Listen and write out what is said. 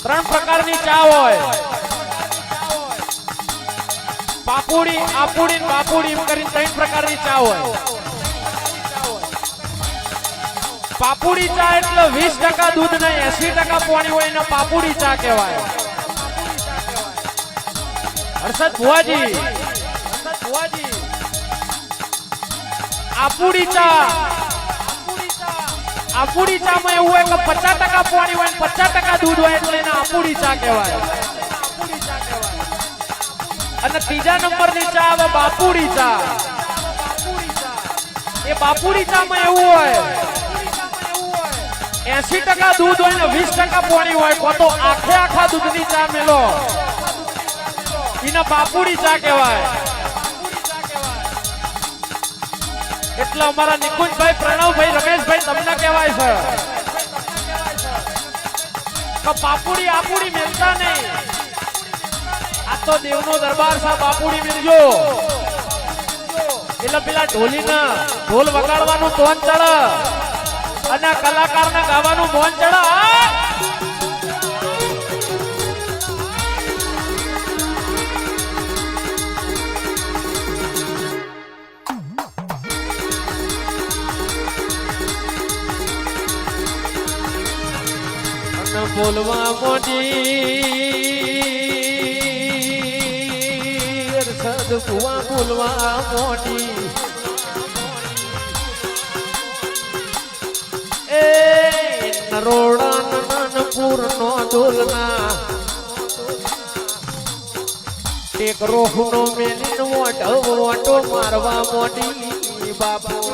ત્રણ પ્રકારની ચા હોય, પાપુડી, આપુડી, બાપુડી એમ કરીને ત્રણ પ્રકારની ચા હોય. પાપુડી ચા એટલે 20% દૂધ ને 80% પાણી હોય એને પાપુડી ચા કહેવાય. હર્ષદ ભુવાજી, આપુડી ચા, આપુડી ચા માં એવું હોય કે 50% પાણી હોય 50% દૂધ હોય એટલે એને આપુડી ચા કહેવાય. અને ત્રીજા નંબરની ચા આવે બાપુડી ચા. એ બાપુડી ચા માં એવું હોય 80% દૂધ હોય ને 20% પાણી હોય, કો તો આખા દૂધની ચા મેલો એને બાપુડી ચા કહેવાય. એટલે અમારા નિકુંજભાઈ, પ્રણવભાઈ, રમેશભાઈ તમને કહેવાય છે કે બાપુડી આપુડી મેલતા નહીં. આ તો દેવનો દરબાર છે, બાપુડી મેલજો એટલે પેલા ઢોલીને ઢોલ વગાડવાનું તોન ચડે અને કલાકારને ગાવાનું મોન ચડે. બોલવા મોટી સદપુઆ બોલવા મોટી એ નરોડા નનપુર નો ઢોલના એક રોહનો મેલીન ઓટો મારવા મોટી બાપુ